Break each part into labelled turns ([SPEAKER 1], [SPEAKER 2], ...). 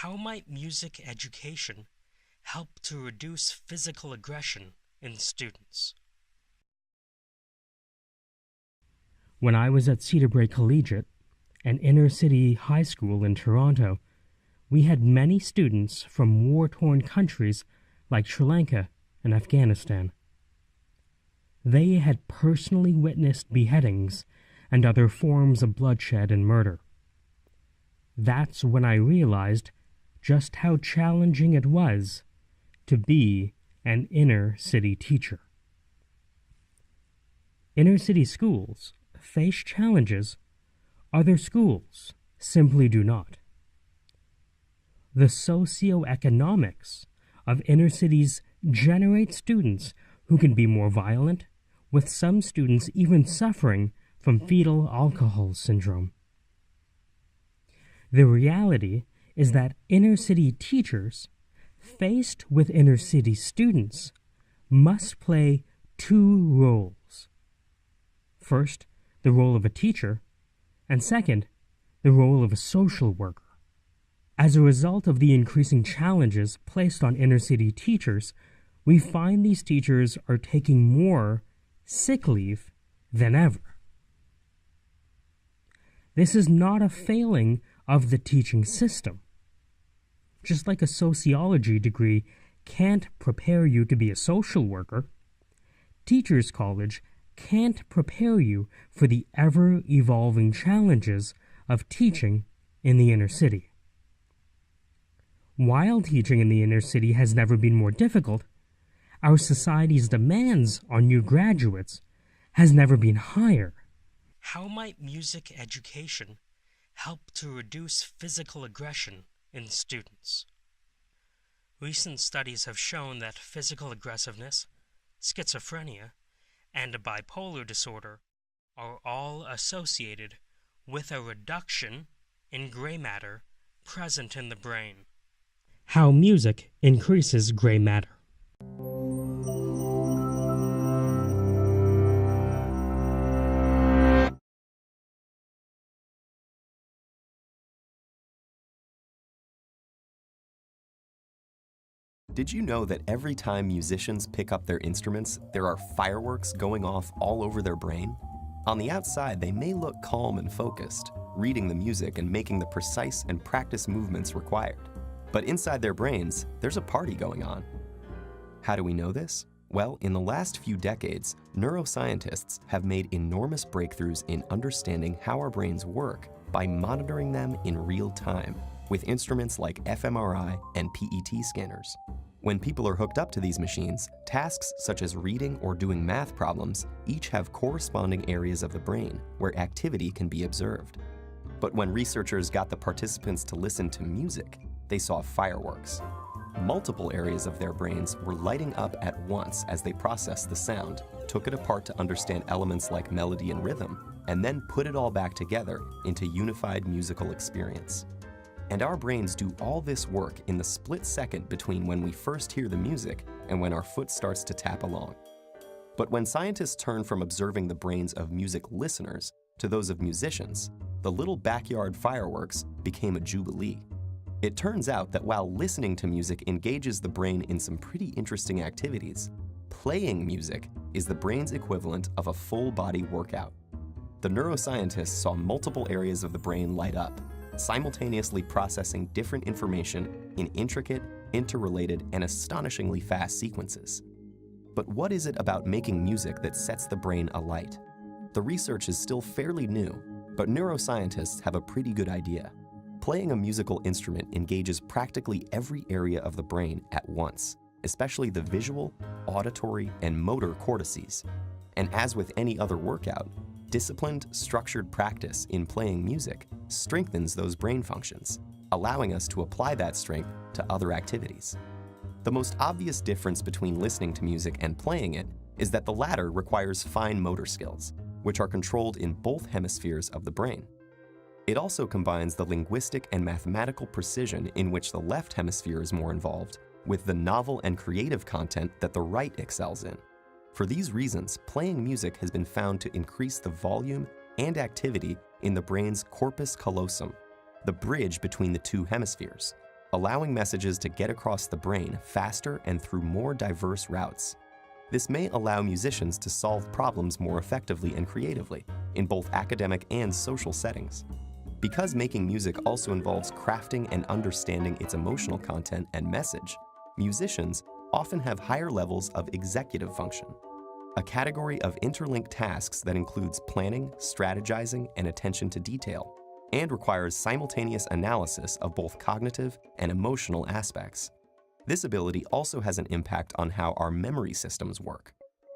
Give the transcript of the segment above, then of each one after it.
[SPEAKER 1] How might music education help to reduce physical aggression in students?
[SPEAKER 2] When I was at Cedarbrae Collegiate, an inner-city high school in Toronto, we had many students from war-torn countries like Sri Lanka and Afghanistan. They had personally witnessed beheadings and other forms of bloodshed and murder. That's when I realized just how challenging it was to be an inner-city teacher. Inner-city schools face challenges other schools simply do not. The socioeconomics of inner cities generate students who can be more violent, with some students even suffering from fetal alcohol syndrome. The reality is that inner-city teachers, faced with inner-city students, must play two roles. First, the role of a teacher, and second, the role of a social worker. As a result of the increasing challenges placed on inner-city teachers, we find these teachers are taking more sick leave than ever. This is not a failing of the teaching system. Just like a sociology degree can't prepare you to be a social worker, Teachers College can't prepare you for the ever-evolving challenges of teaching in the inner city. While teaching in the inner city has never been more difficult, our society's demands on new graduates has never been higher.
[SPEAKER 1] How might music education help to reduce physical aggression in students? Recent studies have shown that physical aggressiveness, schizophrenia, and bipolar disorder are all associated with a reduction in gray matter present in the brain.
[SPEAKER 2] How music increases gray matter.
[SPEAKER 3] Did you know that every time musicians pick up their instruments, there are fireworks going off all over their brain? On the outside, they may look calm and focused, reading the music and making the precise and practiced movements required. But inside their brains, there's a party going on. How do we know this? Well, in the last few decades, neuroscientists have made enormous breakthroughs in understanding how our brains work by monitoring them in real time with instruments like fMRI and PET scanners. When people are hooked up to these machines, tasks such as reading or doing math problems each have corresponding areas of the brain where activity can be observed. But when researchers got the participants to listen to music, they saw fireworks. Multiple areas of their brains were lighting up at once as they processed the sound, took it apart to understand elements like melody and rhythm, and then put it all back together into unified musical experience. And our brains do all this work in the split second between when we first hear the music and when our foot starts to tap along. But when scientists turn from observing the brains of music listeners to those of musicians, the little backyard fireworks became a jubilee. It turns out that while listening to music engages the brain in some pretty interesting activities, playing music is the brain's equivalent of a full-body workout. The neuroscientists saw multiple areas of the brain light up, simultaneously processing different information in intricate, interrelated, and astonishingly fast sequences. But what is it about making music that sets the brain alight? The research is still fairly new, but neuroscientists have a pretty good idea. Playing a musical instrument engages practically every area of the brain at once, especially the visual, auditory, and motor cortices. And as with any other workout, disciplined, structured practice in playing music strengthens those brain functions, allowing us to apply that strength to other activities. The most obvious difference between listening to music and playing it is that the latter requires fine motor skills, which are controlled in both hemispheres of the brain. It also combines the linguistic and mathematical precision in which the left hemisphere is more involved with the novel and creative content that the right excels in. For these reasons, playing music has been found to increase the volume and activity in the brain's corpus callosum, the bridge between the two hemispheres, allowing messages to get across the brain faster and through more diverse routes. This may allow musicians to solve problems more effectively and creatively in both academic and social settings. Because making music also involves crafting and understanding its emotional content and message, musicians often have higher levels of executive function, a category of interlinked tasks that includes planning, strategizing, and attention to detail, and requires simultaneous analysis of both cognitive and emotional aspects. This ability also has an impact on how our memory systems work.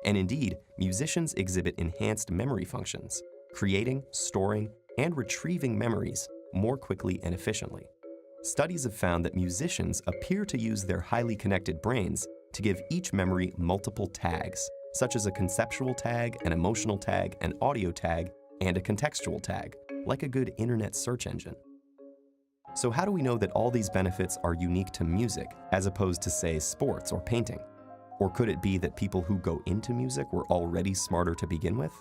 [SPEAKER 3] And indeed, musicians exhibit enhanced memory functions, creating, storing, and retrieving memories more quickly and efficiently. Studies have found that musicians appear to use their highly connected brains to give each memory multiple tags, such as a conceptual tag, an emotional tag, an audio tag, and a contextual tag, like a good internet search engine. So how do we know that all these benefits are unique to music as opposed to, say, sports or painting? Or could it be that people who go into music were already smarter to begin with?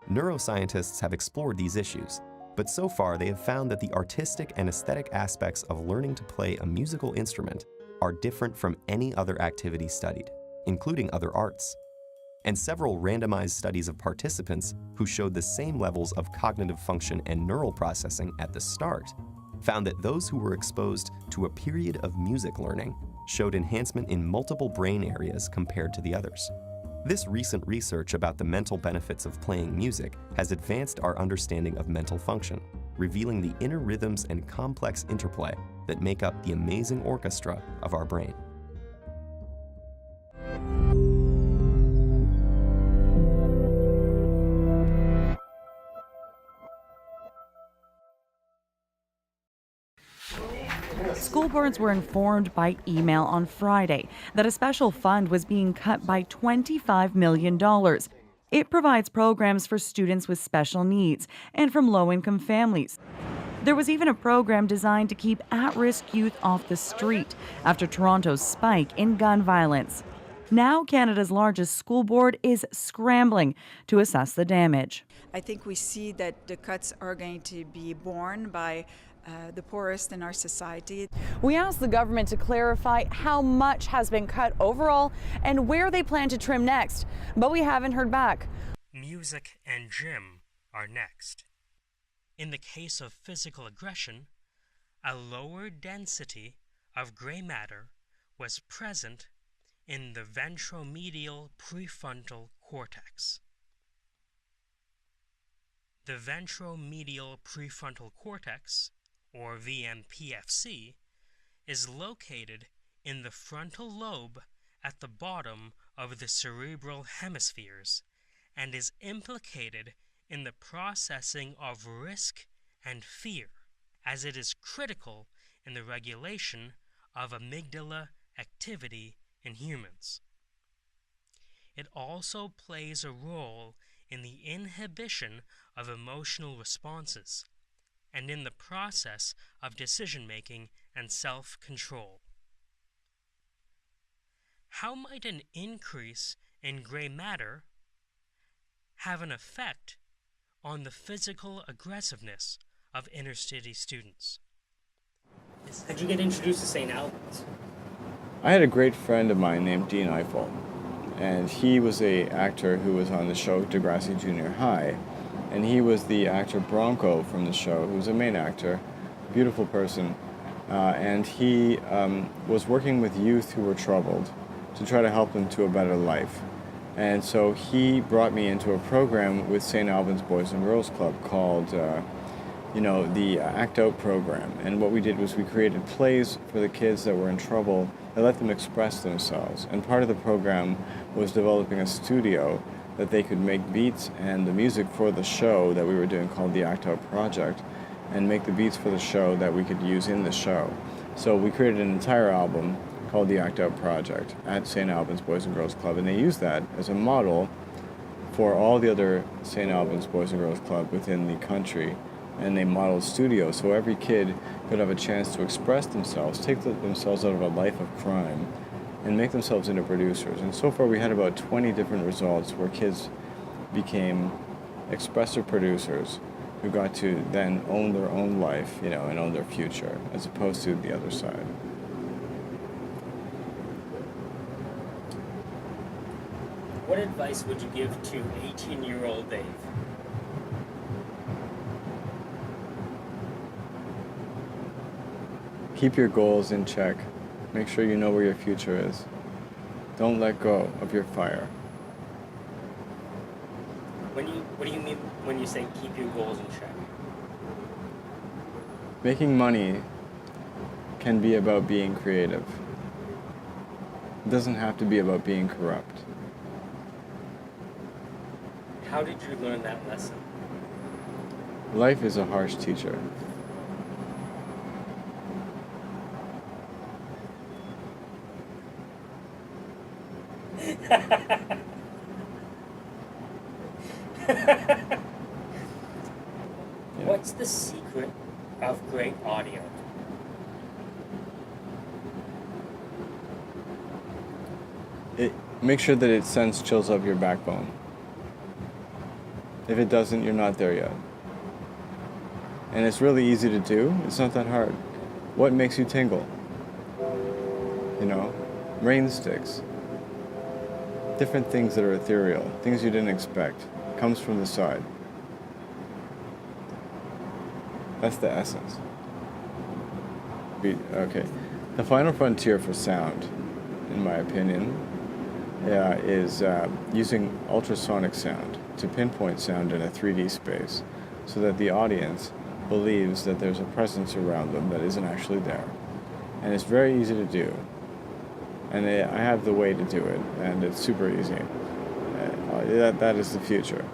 [SPEAKER 3] Neuroscientists have explored these issues, but so far they have found that the artistic and aesthetic aspects of learning to play a musical instrument are different from any other activity studied, including other arts. And several randomized studies of participants who showed the same levels of cognitive function and neural processing at the start found that those who were exposed to a period of music learning showed enhancement in multiple brain areas compared to the others. This recent research about the mental benefits of playing music has advanced our understanding of mental function, revealing the inner rhythms and complex interplay that make up the amazing orchestra of our brain.
[SPEAKER 4] School boards were informed by email on Friday that a special fund was being cut by $25 million. It provides programs for students with special needs and from low-income families. There was even a program designed to keep at-risk youth off the street after Toronto's spike in gun violence. Now Canada's largest school board is scrambling to assess the damage.
[SPEAKER 5] I think we see that the cuts are going to be borne by the poorest in our society.
[SPEAKER 4] We asked the government to clarify how much has been cut overall and where they plan to trim next, but we haven't heard back.
[SPEAKER 1] Music and gym are next. In the case of physical aggression, a lower density of gray matter was present in the ventromedial prefrontal cortex. The ventromedial prefrontal cortex, or VMPFC, is located in the frontal lobe at the bottom of the cerebral hemispheres and is implicated in the processing of risk and fear, as it is critical in the regulation of amygdala activity in humans. It also plays a role in the inhibition of emotional responses and in the process of decision-making and self-control. How might an increase in gray matter have an effect on the physical aggressiveness of inner-city students?
[SPEAKER 2] How'd you get introduced to St. Albans?
[SPEAKER 6] I had a great friend of mine named Dean Eiffel, and he was an actor who was on the show Degrassi Junior High. And he was the actor Bronco from the show, who was a main actor, beautiful person. And he was working with youth who were troubled to try to help them to a better life. And so he brought me into a program with St. Albans Boys and Girls Club called, the Act Out program. And what we did was we created plays for the kids that were in trouble that let them express themselves. And part of the program was developing a studio that they could make beats and the music for the show that we were doing called the Act Out Project, and make the beats for the show that we could use in the show. So we created an entire album called the Act Out Project at St. Albans Boys and Girls Club, and they used that as a model for all the other St. Albans Boys and Girls Club within the country, and they modeled studios so every kid could have a chance to express themselves, take themselves out of a life of crime, and make themselves into producers. And so far we had about 20 different results where kids became expressive producers who got to then own their own life, and own their future, as opposed to the other side.
[SPEAKER 2] What advice would you give to 18-year-old Dave?
[SPEAKER 6] Keep your goals in check. Make sure you know where your future is. Don't let go of your fire.
[SPEAKER 2] What do you mean when you say keep your goals in check?
[SPEAKER 6] Making money can be about being creative. It doesn't have to be about being corrupt.
[SPEAKER 2] How did you learn that lesson?
[SPEAKER 6] Life is a harsh teacher.
[SPEAKER 2] What's the secret of great audio?
[SPEAKER 6] Make sure that it sends chills up your backbone. If it doesn't, you're not there yet. And it's really easy to do. It's not that hard. What makes you tingle? You know, rain sticks. Different things that are ethereal, things you didn't expect, comes from the side. That's the essence. Okay. The final frontier for sound, in my opinion, is using ultrasonic sound to pinpoint sound in a 3D space so that the audience believes that there's a presence around them that isn't actually there. And it's very easy to do. And I have the way to do it, and it's super easy. That is the future.